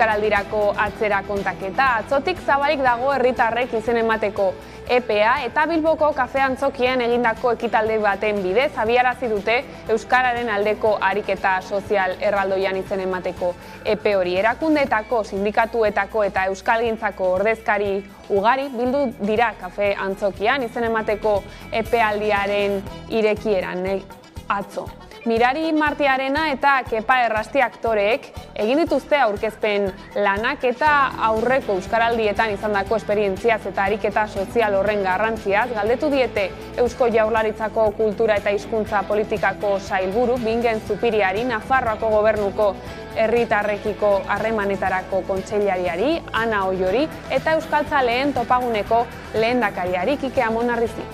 Euskaraldirako atzera kontaketa. Atzotik zabalik dago herritarrek izen emateko EPEA eta Bilboko kafe antzokian egindako ekitalde baten bidez abiarazi dute Euskararen aldeko ariketa sozial erraldoian izen emateko EPE hori. Erakundeetako, sindikatuetako eta euskalgintzako ordezkari ugari bildu dira kafe antzokian izen emateko EPE-aldiaren irekieran atzo. Mirari Martiarena eta Kepa Errasti aktoreek egin dituzte aurkezpen lanak eta aurreko euskaraldietan izandako esperientziaz eta ariketa sozial horren garrantziaz galdetu diete Eusko Jaurlaritzako kultura eta hizkuntza politikako sailburu Bingen Zupiriari, Nafarroako gobernuko herritarrekiko harremanetarako kontseilariari Ana Oiori eta Euskaltzaleen topaguneko lehendakariari Kike Amonarrizi.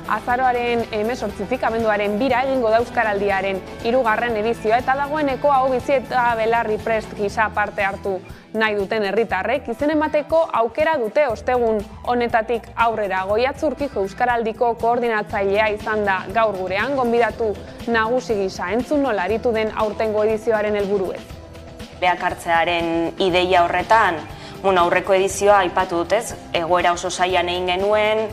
Azaroaren 18tik abenduaren 2 egingo da Euskaraldiaren 3. edizioa eta dagoeneko aho bizi eta belarri prest gisa parte hartu nahi duten herritarrek izen emateko aukera dute ostegun honetatik aurrera. Goiatz Urkijo Euskaraldiko koordinatzailea izan da gaur gurean, gonbidatu nagusi gisa entzun nola aritu den aurtengo edizioaren helburuez. Beak hartzearen ideia horretan, aurreko edizioa aipatu dutez, egoera oso zailan egin genuen,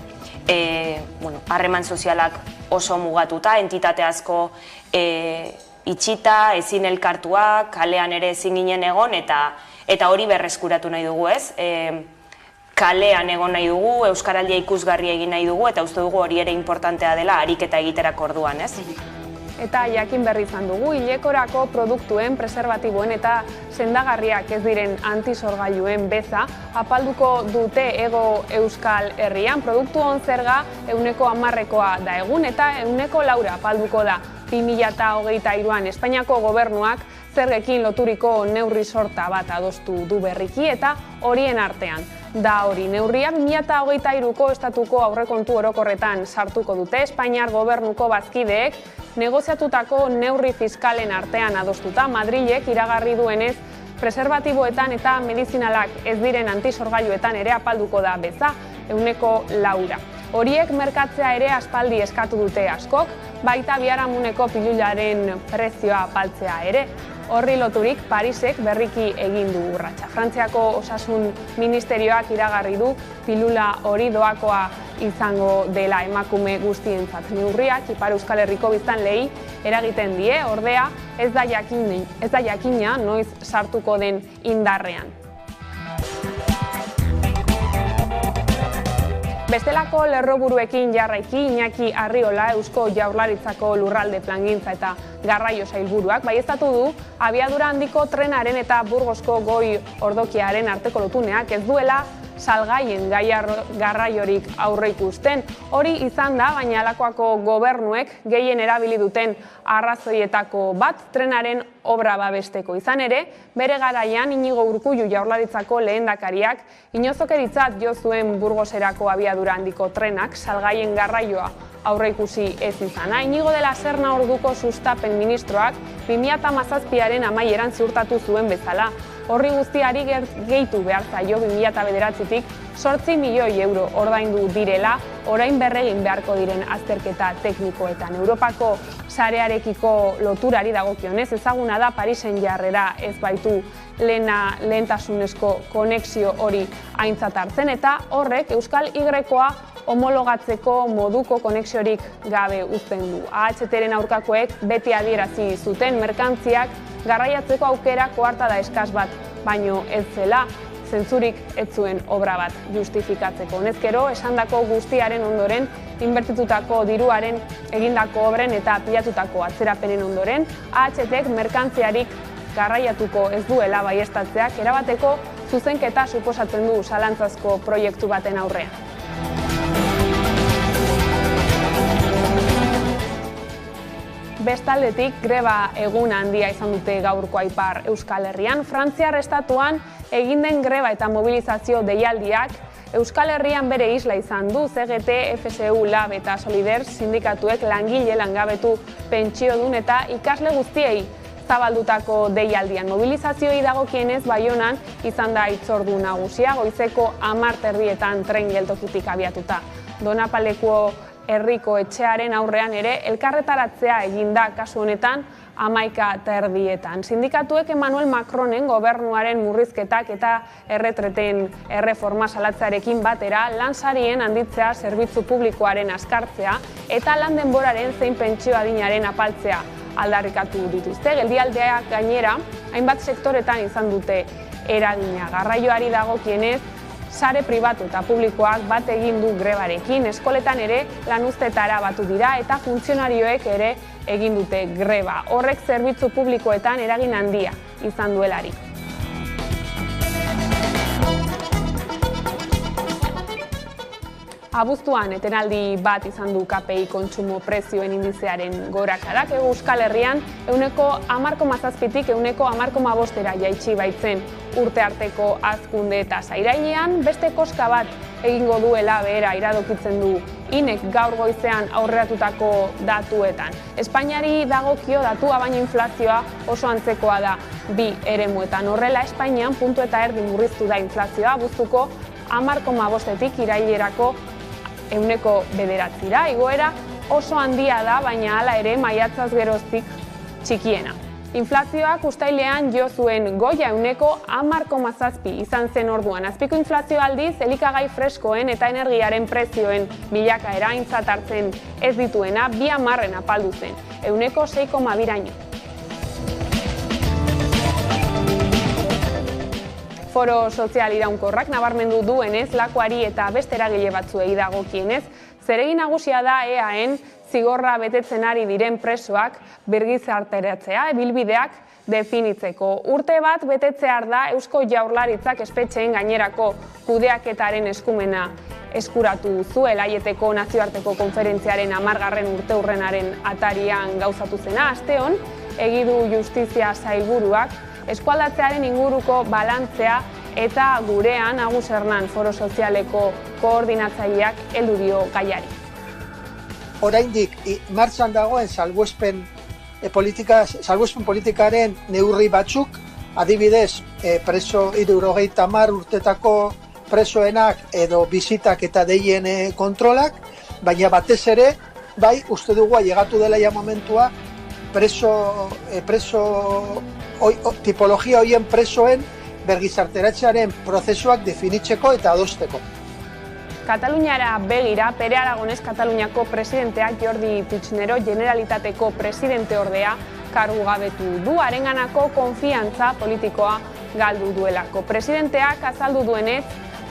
harreman sozialak oso mugatuta, entitate asko itxita, ezin elkartuak, kalean ere ezin ginen egon, eta hori berreskuratu nahi dugu, ez? Kalean egon nahi dugu, Euskaraldia ikusgarria egin nahi dugu, eta uste dugu hori ere importantea dela ariketa egiterako orduan, ez? Eta jakin berri izan dugu, hilekorako produktuen, preserbatiboen eta sendagarriak ez diren antisorgailuen beza apalduko dute Hego Euskal Herrian. Produktuen zerga 10%koa da egun eta 4% apalduko da 2023an. Espainiako gobernuak zergekin loturiko neurri sorta bat adostu du berriki eta horien artean da hori. Neurria 2023ko estatuko aurrekontu orokorretan sartuko dute. Espainiar gobernuko bazkideek negoziatutako neurri fiskalen artean adostuta Madrilek iragarri duenez preserbatiboetan eta medizinalak ez diren antisorgailuetan ere apalduko da beza 4%. Horiek merkatzea ere aspaldi eskatu dute askok, baita biharamuneko pilularen prezioa apaltzea ere. Horri loturik Parisek berriki egin du urratsa. Frantziako Osasun Ministerioak iragarri du pilula hori doakoa izango dela emakume guztientzat. Neurriak Ipar Euskal Herriko biztanleei eragiten die, ordea ez da jakina noiz sartuko den indarrean. Bestelako lerroburuekin jarraiki Iñaki Arriola Eusko Jaurlaritzako lurralde plangintza eta garraio sailburuak baieztatu du abiadura handiko trenaren eta Burgosko goi ordokiaren arteko lotuneak ez duela salgaien garraiorik aurreikusten. Hori izan da, baina Lakuako gobernuek gehien erabili duten arrazoietako bat trenaren obra babesteko. Izan ere, bere garaian Inigo Urkullu Jaurlaritzako lehendakariak inozokeritzat jo zuen Burgoserako abiadura handiko trenak salgaien garraioa aurreikusi ez izana. Inigo de la Serna orduko sustapen ministroak 2017aren amaieran ziurtatu zuen bezala. Horri guztiari gehitu behar zaio 2009tik 8 milioi euro ordaindu direla, orain berregin beharko diren azterketa teknikoetan. Europako sarearekiko loturari dagokionez ezaguna da Parisen jarrera ez baitu lehentasunezko konexio hori aintzat hartzen eta horrek Euskal Y-koa homologatzeko moduko konexiorik gabe uzten du. AHT-ren aurkakoek beti adierazi zuten merkantziak garraiatzeko aukera koartada eskas bat, baino ez zela zentzurik ez zuen obra bat justifikatzeko. Honezkero, esandako guztiaren ondoren, inbertitutako diruaren egindako obren eta pilatutako atzerapenen ondoren, AHT-ek merkantziarik garraiatuko ez duela baieztatzeak erabateko zuzenketa suposatzen du zalantzazko proiektu baten aurrean. Bestaldetik, greba egun handia izan dute gaurko Ipar Euskal Herrian. Frantziar estatuan egin den greba eta mobilizazio deialdiak Euskal Herrian bere isla izan du. CGT, FSU, LAB eta Soliders sindikatuek langile langabetu pentsiodun eta ikasle guztiei zabaldutako deialdian. Mobilizazioei dagokienez Baionan izan da hitzordu nagusia, goizeko 10:30 tren geltokitik abiatuta. Donapaleko herriko etxearen aurrean ere elkarretaratzea egin da kasu honetan 11:30. Sindikatuek Emmanuel Macronen gobernuaren murrizketak eta erretreten erreforma salatzearekin batera lansarien handitzea, zerbitzu publikoaren azkartzea eta lan denboraren zein pentsio adinaren apaltzea aldarrikatu dituzte. Geldialdiak gainera, hainbat sektoretan izan dute eragina. Garraioari dagokienez, sare pribatu eta publikoak bat egin du grebarekin, eskoletan ere lanuztetara batu dira eta funtzionarioek ere egin dute greba. Horrek zerbitzu publikoetan eragin handia izan duelarik. Abuztuan etenaldi bat izan du KPI kontsumo prezioen indizearen gorakadak. Euskal Herrian 10,7tik 10,5 jaitsi baitzen urte arteko hazkunde tasa. Irailean beste koska bat egingo duela behera iradokitzen du INEk gaur goizean aurreratutako datuetan. Espainiari dagokio datua, baina inflazioa oso antzekoa da bi eremuetan. Horrela, Espainian 1,5 murriztu da inflazioa, abuztuko 10,5tik irailerako 9%. Igoera oso handia da, baina hala ere maiatzaz geroztik txikiena. Inflazioak uztailean jo zuen goia 10,7 izan zen orduan. Azpiko inflazio aldiz, elikagai freskoen eta energiaren prezioen bilakaera aintzat hartzen ez dituena 2 apaldu zen, 6,2raino. Foro sozial iraunkorrak nabarmendu duenez, lakuari eta beste eragile batzuei dagokienez, zeregin nagusia da EAen zigorra betetzen ari diren presoak birgizarteratzea, ibilbideak definitzeko. Urte bat betetzear da Eusko Jaurlaritzak espetxeen gainerako kudeaketaren eskumena eskuratu zuela Aieteko nazioarteko konferentziaren 10. urteurrenaren atarian gauzatu zena. Asteon, egidu justizia sailburuak eskualdatzearen inguruko balantzea eta gurean Agus Hernan Foro Sozialeko koordinatzaileak heldu dio gaiari. Oraindik martxan dagoen salbuespen politikaren neurri batzuk, adibidez, preso 70 urtetako presoenak edo bizitak eta deien kontrolak, baina batez ere, bai, uste dugu ailegatu dela ja momentua, tipologia horien presoen bergizarteratzearen prozesuak definitzeko eta adosteko. Kataluniara begira, Pere Aragonez Kataluniako presidenteak Jordi Puigneró Generalitateko presidente ordea kargugabetu du, harenganako konfiantza politikoa galdu duelako. Presidenteak azaldu duenez,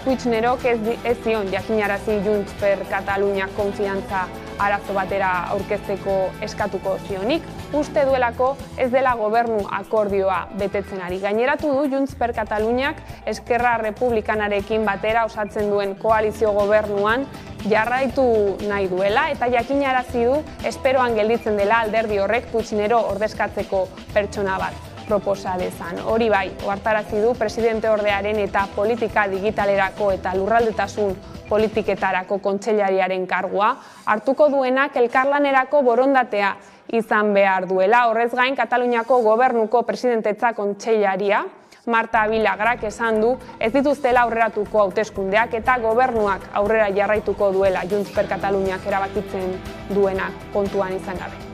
Puignerok ez zion jakinarazi Junts per Katalunia konfiantza arazo batera aurkezteko eskatuko zionik, uste duelako ez dela gobernu akordioa betetzen ari. Gaineratu du Junts per Kataluniak Eskerra Republikanarekin batera osatzen duen koalizio gobernuan jarraitu nahi duela eta jakinarazi du esperoan gelditzen dela alderdi horrek Puigneró ordezkatzeko pertsona bat proposa dezan. Hori bai, ohartarazi du presidente ordearen eta politika digitalerako eta lurraldetasun politiketarako kontseilariaren kargua hartuko duenak elkarlanerako borondatea izan behar duela. Horrez gain, Kataluniako gobernuko presidentetza kontseilaria Marta Vilagrak esan du ez dituztela aurreratuko hauteskundeak eta gobernuak aurrera jarraituko duela Junts per Kataluniak erabakitzen duenak kontuan izan gabe.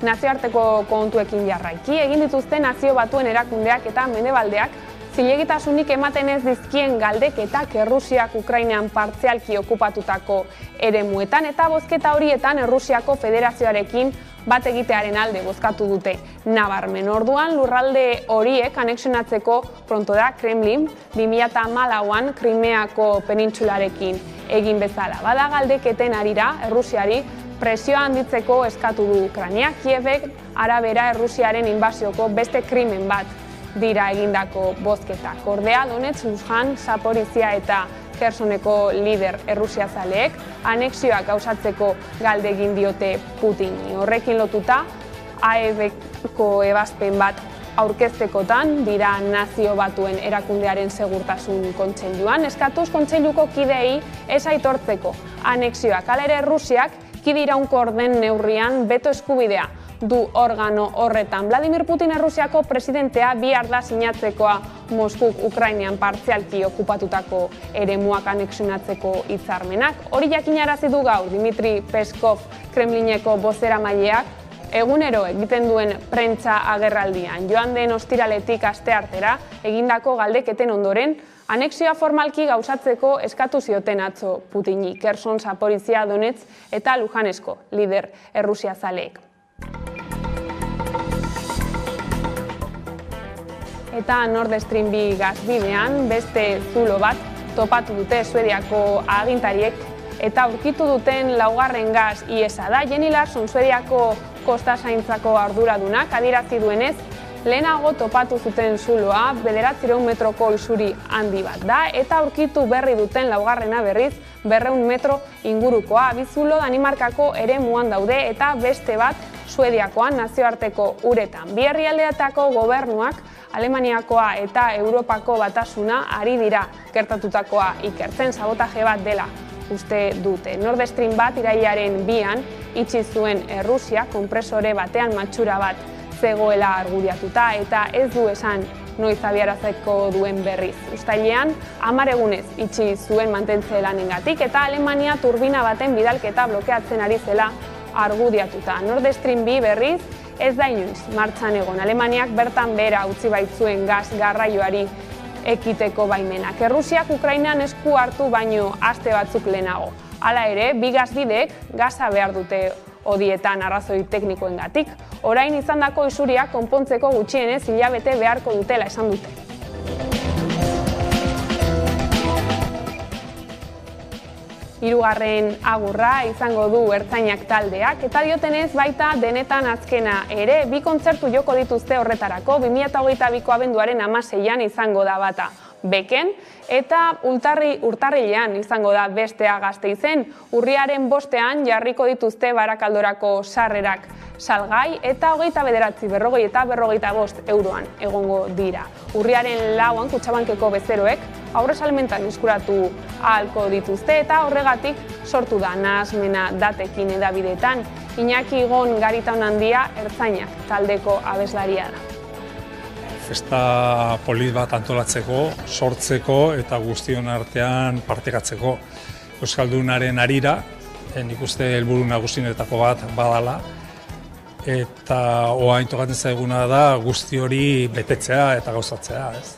Nazioarteko kontuekin jarraiki, egin dituzte Nazio Batuen erakundeak eta Mendebaldeak zilegitasunik ematen ez dizkien galdeketak Errusiak Ukrainan partzialki okupatutako eremuetan eta bozketa horietan Errusiako Federazioarekin bat egitearen alde bozkatu dute nabarmen. Orduan lurralde horiek anexionatzeko pronto da Kremlin 2014an Krimeako penintsularekin egin bezala. Bada galdeketen arira Errusiari presioa handitzeko eskatu du Ukraina. Kievek arabera Errusiaren inbasioko beste krimen bat dira egindako bozketak. Ordea, Donetsk, Luhansk, Zaporizhia eta Khersoneko lider errusiazaleek anexioak gauzatzeko galde egin diote Putini. Horrekin lotuta, AEB-ko ebazpen bat aurkeztekotan dira Nazio Batuen erakundearen segurtasun kontseiluan. Eskatuz kontseiluko kideei ez aitortzeko anexioak. Hala ere Errusiak kide iraunkor den neurrian beto eskubidea du organo horretan. Vladimir Putin Errusiako presidentea bihar da sinatzekoa Moskuk Ukrainian partzialki okupatutako eremuak anexionatzeko hitzarmenak. Hori jakinarazi du gaur Dmitri Peskov Kremlineko bozeramaileak egunero egiten duen prentsa agerraldian. Joan den ostiraletik asteartera egindako galdeketen ondoren, anexioa formalki gauzatzeko eskatu zioten atzo Putini, Kherson, Zaporizhia, Donetsk eta Luhansko lider errusiazaleek. Eta Nord Stream 2 gasbidean beste zulo bat topatu dute Suediako agintariek eta aurkitu duten laugarren gas ihesa da. Jenny Larsson, Suediako kostazaintzako arduradunak, adierazi duenez, lehenago topatu zuten zuloa 900 metroko isuri handi bat da, eta aurkitu berri duten laugarrena berriz 200 metro ingurukoa. Bi zulo Danimarkako eremuan daude eta beste bat Suediakoan nazioarteko uretan. Bi herrialdeetako gobernuak Alemaniakoa eta Europako batasuna ari dira gertatutakoa ikertzen, sabotaje bat dela uste dute. Nord Stream bat irailaren 2an itxi zuen Errusia konpresore batean matxura bat zegoela argudiatuta eta ez du esan noiz abiaraziko duen berriz. Uztailean 10 egunez itxi zuen mantentze lanengatik eta Alemania turbina baten bidalketa blokeatzen ari zela argudiatuta. Nord Stream 2 berriz ez da inoiz martxan egon. Alemaniak bertan behera utzi baitzuen gas garraioari ekiteko baimenak. Errusiak Ukrainan esku hartu baino aste batzuk lehenago. Hala ere, bi gasbideek gaza behar dute hodietan arrazoi teknikoengatik. Orain izandako isuriak konpontzeko gutxienez hilabete beharko dutela esan dute. Hirugarren agurra izango du ertzainak taldeak eta diotenez baita denetan azkena ere. Bi kontzertu joko dituzte horretarako, 2022ko abenduaren 16an izango da bata Beken eta urtarrilean izango da bestea Gasteizen. Urriaren 5ean jarriko dituzte Barakaldorako sarrerak salgai eta 29, 40 eta 45 euroan egongo dira. Urriaren 4an Kutxabankeko bezeroek aurresalmentan eskuratu ahalko dituzte eta horregatik sortu da nahasmena datekin hedabideetan. Iñaki Gon Garitaonandia ertzainak taldeko abeslaria da. Festa polit bat antolatzeko, sortzeko eta guztion artean partekatzeko. Euskaldunaren harira, nik uste helburu nagusienetako bat badala, eta orain tokatzen zaiguna da guzti hori betetzea eta gauzatzea, ez?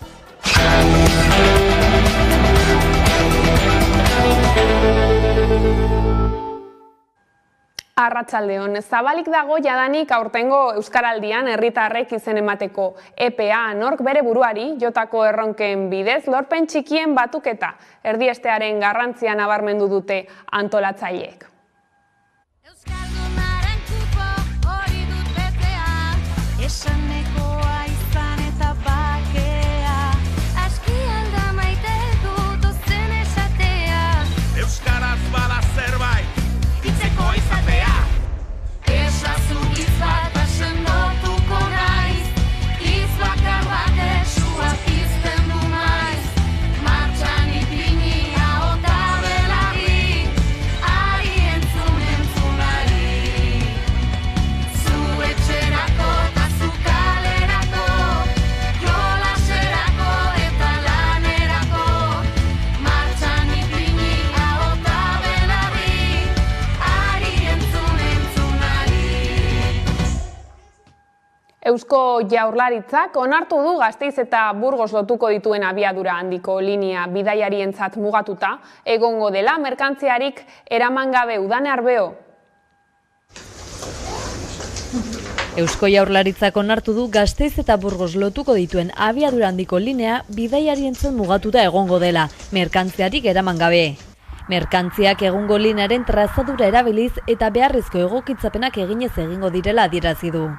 Arratsaldeon, zabalik dago jadanik aurtengo Euskaraldian herritarrek izen emateko EPA, nork bere buruari jotako erronken bidez lorpen txikien batuketa erdiestearen garrantzia nabarmendu dute antolatzaileek. Eusko Jaurlaritzak onartu du Gasteiz eta Burgos lotuko dituen abiadura handiko linea bidaiarientzat mugatuta egongo dela merkantziarik eraman gabe. Udane Arbeo. Eusko Jaurlaritzak onartu du Gasteiz eta Burgos lotuko dituen abiadura handiko linea bidaiarientzat mugatuta egongo dela merkantziarik eraman gabe. Merkantziak egungo linearen trazadura erabiliz eta beharrezko egokitzapenak eginez egingo direla adierazi du.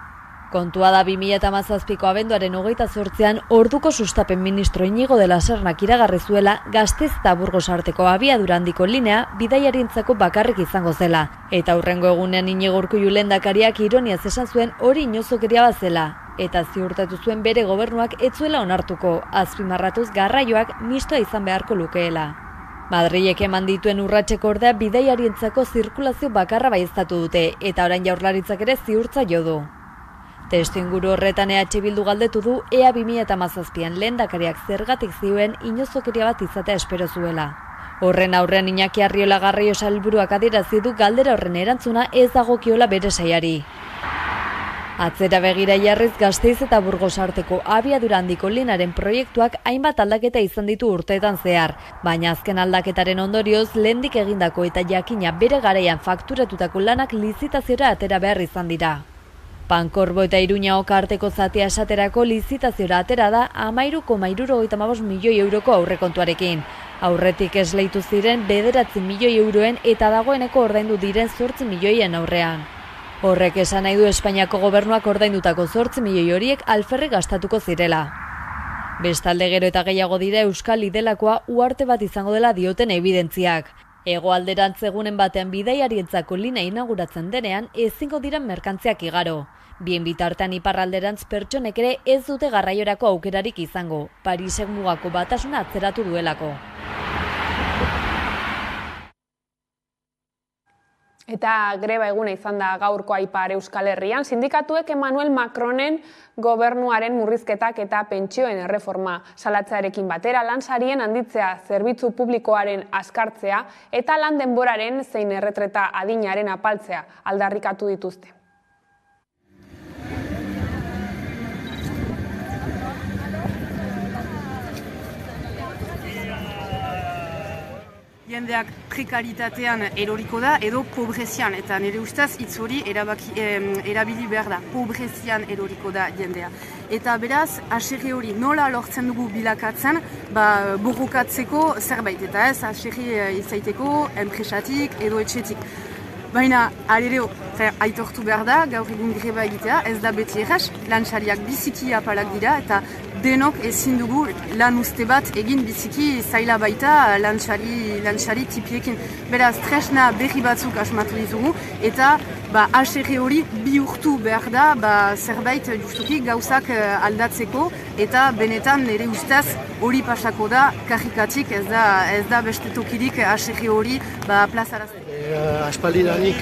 Kontua da 2017ko abenduaren 28an orduko sustapen ministro Iñigo de la Sernak iragarri zuela Gasteiz eta Burgos arteko abiadura handiko linea bidaiarientzako bakarrik izango zela. Eta hurrengo egunean Iñigo Urkullu lehendakariak ironiaz esan zuen hori inozokeria bat zela. Eta ziurtatu zuen bere gobernuak ez zuela onartuko, azpimarratuz garraioak mistoa izan beharko lukeela. Madrilek eman dituen urratseko ordea bidaiarientzako zirkulazio bakarra baieztatu dute eta orain Jaurlaritzak ere ziurtza jo du. Testuinguru horretan EH Bildu galdetu du ea 2017an lehendakariak zergatik zioen inozokeria bat izatea espero zuela. Horren aurrean Iñaki Arriola Garraio sailburuak adierazi du galdera horren erantzuna ez dagokiola bere sailari. Atzera begira jarriz Gasteiz eta Burgos arteko abiadura handiko linearen proiektuak hainbat aldaketa izan ditu urteetan zehar, baina azken aldaketaren ondorioz lehendik egindako eta jakina bere garaian fakturatutako lanak lizitaziora atera behar izan dira. Pankorbo eta Iruña Oka arteko zatia esaterako lizitaziora atera da 13,75 milioi euroko aurrekontuarekin. Aurretik esleitu ziren 9 milioi euroen eta dagoeneko ordaindu diren 8 milioien aurrean. Horrek esan nahi du Espainiako gobernuak ordaindutako 8 milioi horiek alferrik gastatuko zirela. Bestalde gero eta gehiago dira Euskal Idelakoa uharte bat izango dela dioten ebidentziak. Hegoalderantz egunen batean bidaiarientzako linea inauguratzen denean ezingo diren merkantziak igaro. Bien bitartean iparralderantz pertsonek ere ez dute garraiorako aukerarik izango, Parisek mugako batasuna atzeratu duelako. Eta greba eguna izan da gaurko Ipar Euskal Herrian, sindikatuek Emmanuel Macronen gobernuaren murrizketak eta pentsioen erreforma salatzearekin batera lansarien handitzea, zerbitzu publikoaren azkartzea eta lan denboraren zein erretreta adinaren apaltzea aldarrikatu dituzte. Jendeak prekaritatean eroriko da edo pobrezian, eta nire ustez hitz hori erabili behar da, pobrezian eroriko da jendea. Eta beraz, aserri hori nola lortzen dugu bilakatzen, borrokatzeko zerbait, eta ez aserri izaiteko enpresatik edo etxetik. Baina, alereo, aitortu behar da, gaur egun greba egitea, ez da beti errez, lansariak biziki apalak dira, eta denok ezin dugu lan uste bat egin biziki zaila baita lantsari tipiekin. Beraz, tresna berri batzuk asmatu ditugu, eta aserri hori bihurtu behar da zerbait justuki gauzak aldatzeko, eta benetan nire ustez hori pasako da karrikatik, ez da beste tokirik aserri hori plazarazten. Aspaldidanik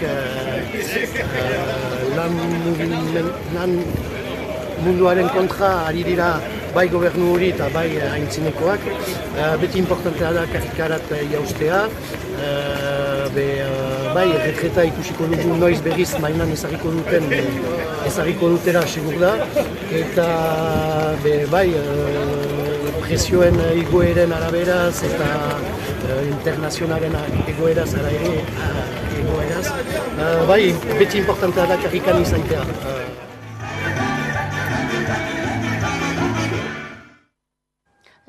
lan munduaren kontra ari dira bai gobernu hori eta bai aintzinekoak. Beti importantea da karrikarat jaustea. Bai, erretreta ikusiko dugu noiz berriz mainan ezarriko dutera segur da. Eta bai, presioen igoeren araberaz eta internazionalen egoeraz ara ere egoeraz. Bai, beti importantea da karrikan izaitea.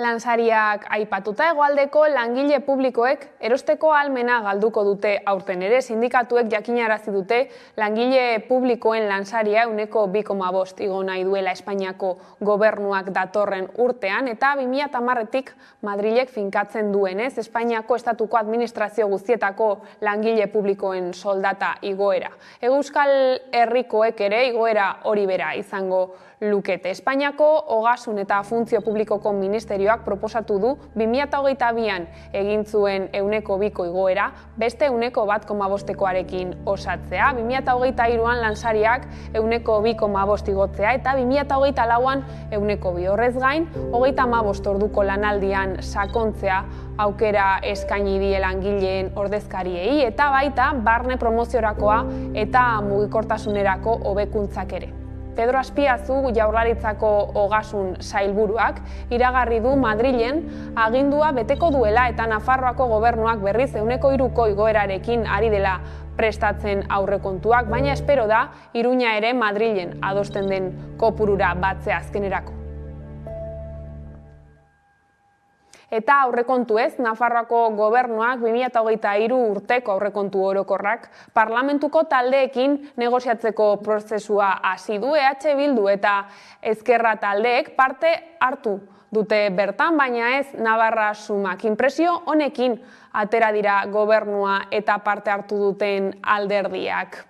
Lansariak aipatuta hegoaldeko langile publikoek erosteko ahalmena galduko dute aurten ere. Sindikatuek jakinarazi dute langile publikoen lansaria 2,5 igo nahi duela Espainiako gobernuak datorren urtean, eta 2010tik Madrilek finkatzen duenez Espainiako estatuko administrazio guztietako langile publikoen soldata igoera. Euskal Herrikoek ere igoera hori bera izango lukete. Espainiako Ogasun eta Funtzio Publikoko Ministerioak proposatu du 2022an egin zuen 2,2 igoera, beste 1,1koarekin osatzea. 2023an lansariak 2,5 igotzea eta 2024an 1,2. Horrez gain, 35 orduko lanaldian sakontzea aukera eskaini die langileen ordezkariei, eta baita barne promoziorakoa eta mugikortasunerako hobekuntzak ere. Pedro Azpiazu Jaurlaritzako Ogasun sailburuak iragarri du Madrilen agindua beteko duela eta Nafarroako gobernuak berriz 3ko igoerarekin ari dela prestatzen aurrekontuak, baina espero da Iruña ere Madrilen adosten den kopurura batzea azkenerako. Eta aurrekontu ez, Nafarroako gobernuak 2023 urteko aurrekontu orokorrak parlamentuko taldeekin negoziatzeko prozesua hasi du. EH Bildu eta Ezkerra taldeek parte hartu dute bertan, baina ez Navarra sumak. Inpresio honekin atera dira gobernua eta parte hartu duten alderdiak.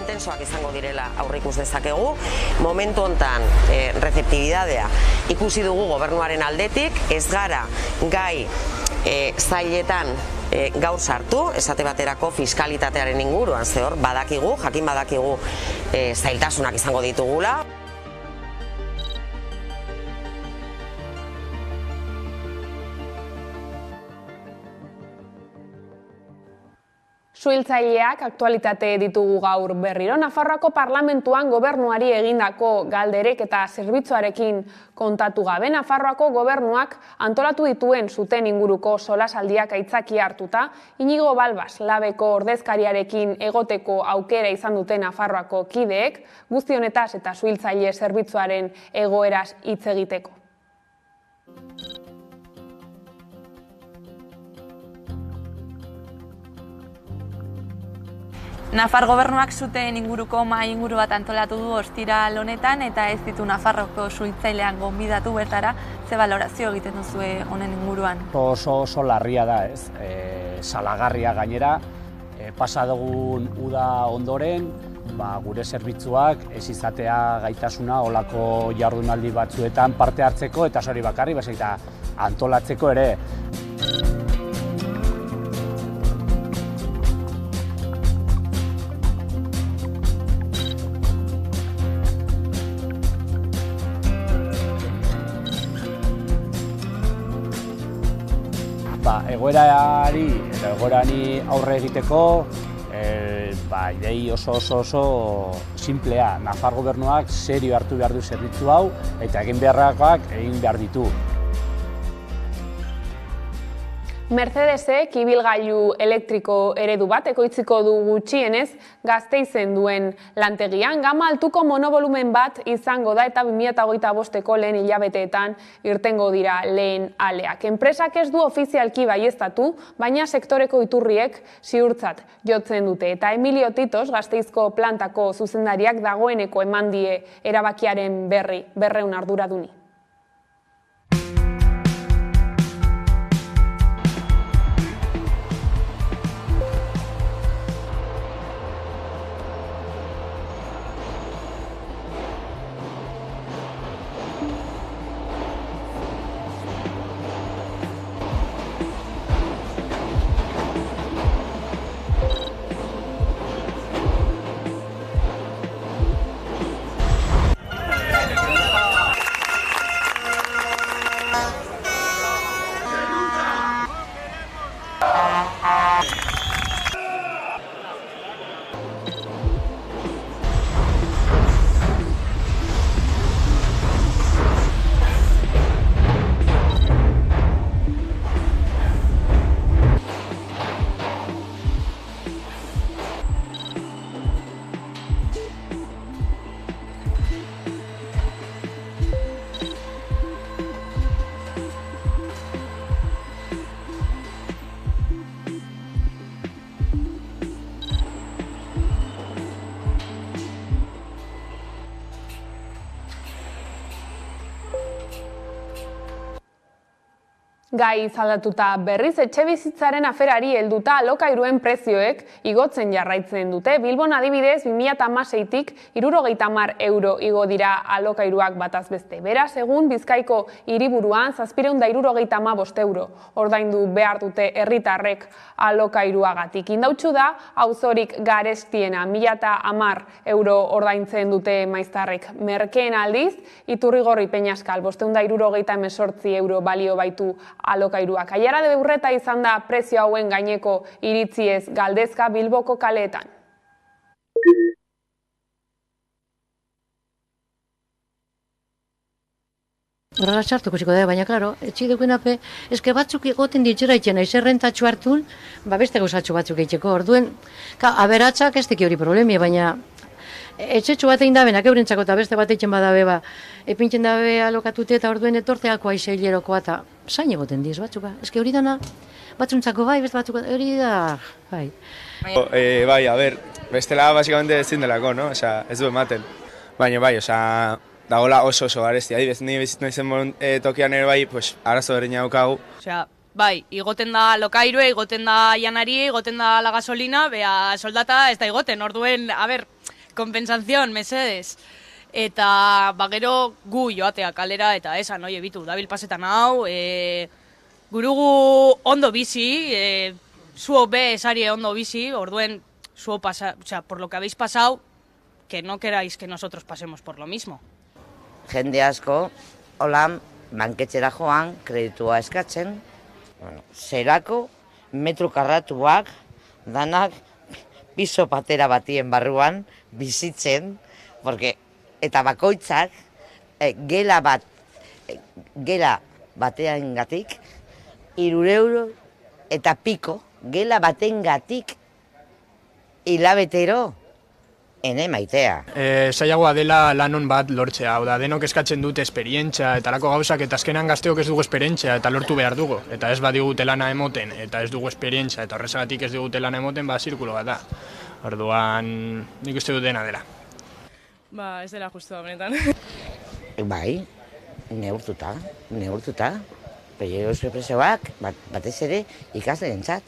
intensoak izango direla aurreikus dezakegu. Momentu hontan rezeptibidadea ikusi dugu gobernuaren aldetik, ez gara gai zailetan gaur sartu, esate baterako fiskalitatearen inguruan, ze hor jakin badakigu zailtasunak izango ditugula. Suhiltzaileak aktualitate ditugu gaur berriro. Nafarroako parlamentuan gobernuari egindako galderek eta zerbitzuarekin kontatu gabe. Nafarroako gobernuak antolatu dituen zuten inguruko solasaldiak aitzakia hartuta, Inigo Balbas labeko ordezkariarekin egoteko aukera izan dute Nafarroako kideek, guzti honetaz eta suhiltzaile zerbitzuaren egoeraz hitz egiteko. Nafar gobernuak zuten inguruko mahai inguru bat antolatu du ostiral honetan eta ez ditu Nafarroko suhiltzailean gonbidatu bertara, ze balorazio egiten duzue honen inguruan? Oso larria da, ez? Salagarria gainera, pasa dugun uda ondoren, gure zerbitzuak ez izatea gaitasuna olako jardunaldi batzuetan parte hartzeko eta hori bakarri, eta antolatzeko ere. Egoerani aurre egiteko, idei oso simplea. Nafar gobernuak serio hartu behar du zerbitzu hau eta egin beharrakoak egin behar ditu. Mercedesek ibilgailu elektriko eredu bat ekoitziko du gutxienez Gasteizen duen lantegian. Gama altuko monovolumen bat izango da eta 2025ko lehen hilabeteetan irtengo dira lehen aleak. Enpresak ez du ofizialki baieztatu, baina sektoreko iturriek ziurtzat jotzen dute. Eta Emilio Titos, Gasteizko plantako zuzendariak dagoeneko eman die erabakiaren berri, 200 arduraduni. Gai zaldatuta berriz etxebizitzaren aferari helduta alokairuen prezioek igotzen jarraitzen dute. Bilbon adibidez 2016tik 70 euro igo dira alokairuak bataz beste. Beraz, egun Bizkaiko hiriburuan 775 euro ordaindu behar dute herritarrek alokairuagatik. Indautxu da auzorik garestiena 1010 euro ordaintzen dute maiztarrek. Merkeen aldiz, Iturrigorri Peñaskal 578 euro balio baitu alokairuak. Aiara de Urreta izan da prezio hauen gaineko iritziez galdezka Bilboko kaleetan. Horrela txartuko ziko da, baina, klaro, etxik dukenape, eske batzuk egoten ditxera itxena, izerrentatxo hartun, beste gauzatxo batzuk eitxeko. Orduen, aberatsak ez teki hori problemia, baina etxetxo bat egin dabenak eurentzako eta beste bat eitzen badabe, epintzen dabe alokatute eta orduen etorteako aizeilerokoa eta zain egoten diz batzuk, eske hori dana batzuntzako bai, beste batzuk hori da, bai. Bai, a ber, bestela basikamente ezin delako, no? Osea, ez du ematen. Baina bai, osea, dagoela oso garesti. Adibidez, ni bizitzen izen tokian ere bai, pues, arazo berdina daukagu. Osea, bai, igoten da alokairue, igoten da janari, igoten da la gasolina, bea soldata ez da igoten. Orduen, a ber, kompensazion, mesedez. Eta gero gu joatea kalera eta esan, oie, bitu, dabil pasetan hau, gurugu ondo bizi, zuo be esarie ondo bizi, orduen zuo por lo que habéis pasado, que no queráis que nosotros pasemos por lo mismo. Jende asko, holan, banketxera joan, kreditua eskatzen, zerako, metro karratuak, danak, piso patera batien barruan, bizitzen, eta bakoitzak, gela batean gatik, 3 euro eta piko, gela baten gatik, hilabetero, ene maitea. Zailagoa dela lanon bat lortzea, hau da, denok eskatzen dute esperientzia eta lako gauzak, eta azkenan gazteok ez dugu esperientzia eta lortu behar dugu. Eta ez badigute lana emoten, eta ez dugu esperientzia, eta horrezagatik ez digute lana emoten, zirkulo bat da. Orduan, nik uste dut dena dela. Ez dela justu da, benetan. Bai, neurtuta. Peioz presoak, batez ere, ikasleentzat.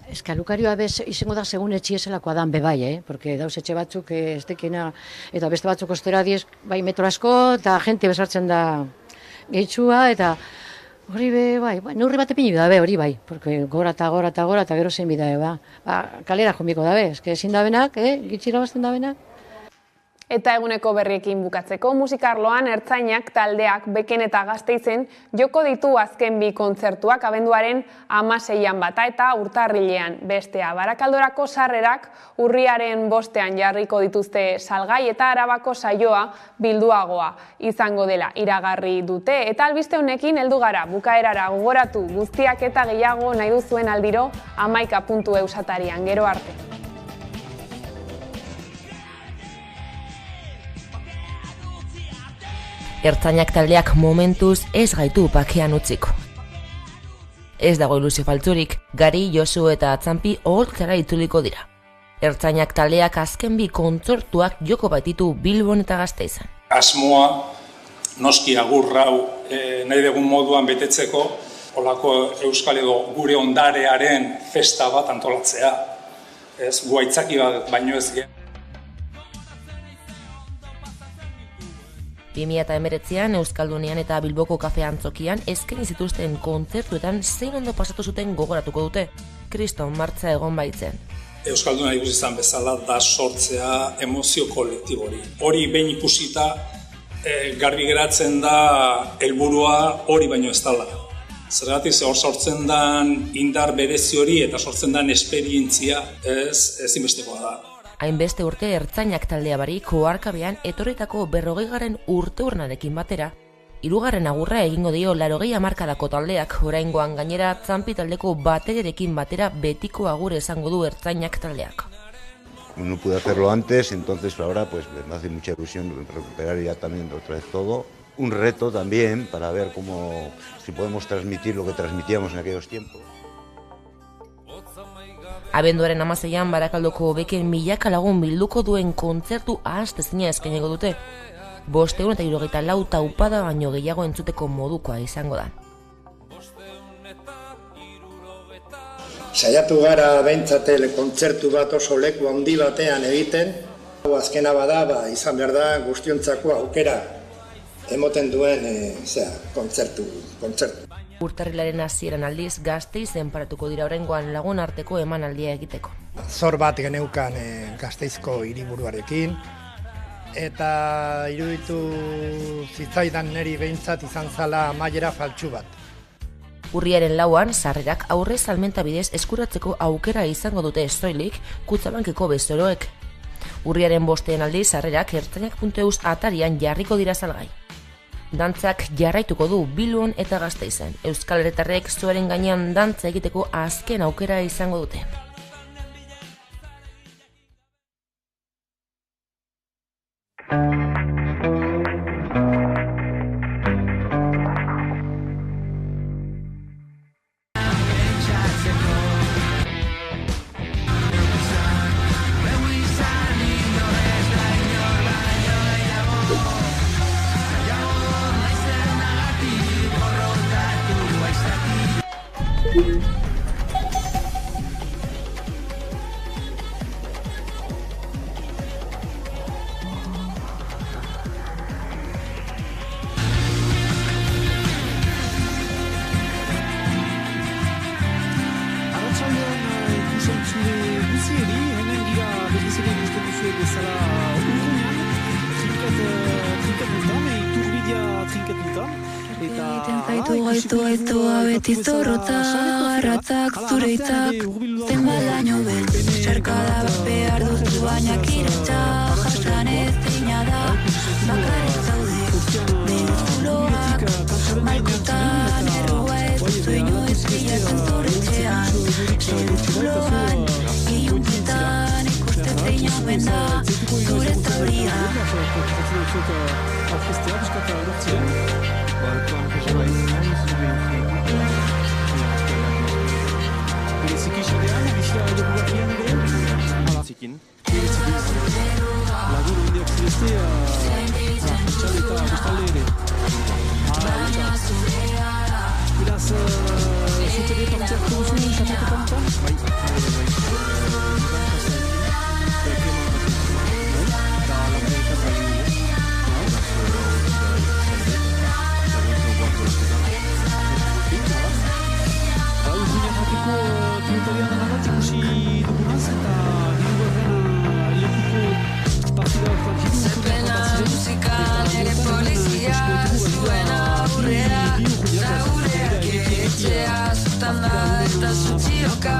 Eskalukarioa izango da segun etxieselakoa dan bebai, porque dauz etxe batzuk ez dekena, eta beste batzuk ostera diez, bai metro asko, eta jente besartzen da gehitxua, eta hori bai, neurri bat epini da hori bai, porque gora eta gero zein bida, kalera jomiko da eske ezin da benak, gitxira bazten da benak. Eta eguneko berriekin bukatzeko, musikarloan Ertzainak taldeak Beken eta Gasteizen joko ditu azken 2 kontzertuak abenduaren 16an bata eta urtarrilean bestea. Barakaldorako sarrerak urriaren 5ean jarriko dituzte salgai eta Arabako saioa bilduagoa izango dela iragarri dute. Eta albiste honekin heldu gara bukaerara, gogoratu guztiak eta gehiago nahi duzuen aldiro 11.eus atarian. Gero arte. Ertzainak taldeak momentuz ez gaitu pakean utziko. Ez dago ilusio faltzurik, Gari, Josu eta Atzampi oholtzara itzuliko dira. Ertzainak taldeak azken 2 kontzertuak joko baititu Bilbon eta Gasteizen. Asmoa, noski agurrau nahi dugun moduan betetzeko, holako euskal edo gure ondarearen festa bat antolatzea. Ez, gu aitzaki bat baino ez gen. 2019an Euskaldunian eta Bilboko kafe antzokian eskaini zituzten kontzertuetan zein ondo pasatu zuten gogoratuko dute. Kriston martza egon baitzen. Euskalduna ikusi izan bezala da sortzea emozio kolektibori. Hori behin ikusita garbi geratzen da helburua hori baino ez dela. Zergatik hor sortzen den indar berezi hori eta sortzen den esperientzia ezinbestekoa da. Hainbeste urte Ertzainak taldea barik oharkabean etorritako 40. urteurnarekin batera, 3. agurra egingo dio 80 hamarkadako taldeak, oraingoan gainera Atzampi taldeko batererekin batera betiko agur esango du Ertzainak taldeak. No pude hacerlo antes, entonces ahora pues me hace mucha ilusión recuperar ya también otra vez todo. Un reto también para ver si podemos transmitir lo que transmitíamos en aquellos tiempos. Abenduaren 16an Barakaldoko Beken milaka lagun bilduko duen kontzertu ahaztezina eskainiko dute. 574 taupada baino gehiago entzuteko modukoa izango da. Saiatu gara behintzatele kontzertu bat oso leku handi batean egiten. Azkena bada, izan behar da guztiontzako aukera emoten duen kontzertu. Urtarrilaren hasieran aldiz Gasteizen paratuko dira oraingoan lagun arteko emanaldia egiteko. Zor bat geneukan Gasteizko hiriburuarekin eta iruditu zitzaidan niri behintzat izan zala amaiera faltsu bat. Urriaren 4an sarrerak aurre salmenta bidez eskuratzeko aukera izango dute soilik Kutxabankeko bezoroek. Urriaren 5ean aldiz sarrerak ertzainak.eus atarian jarriko dira salgai. Dantzak jarraituko du Bilbon eta Gasteizen. Euskal Herritarrek zuaren gainean dantza egiteko azken aukera izango dute. Gaitu abeti zorrota, garratzak zure hitzak, zenbalaino bel, zerkada bat behar duzu baina kiretxa, jasan ez zeina da, bakarrik zaude, beruzuloak, malkotan, errua ez duzu inoiz bilatzen zorretxean, beruzuloan, ilunpetan, ikuste zeina omen da, zure zauria. Zepena musikan ere polizia zuen aurrea, eta gureak etxea zutan da eta zutxioka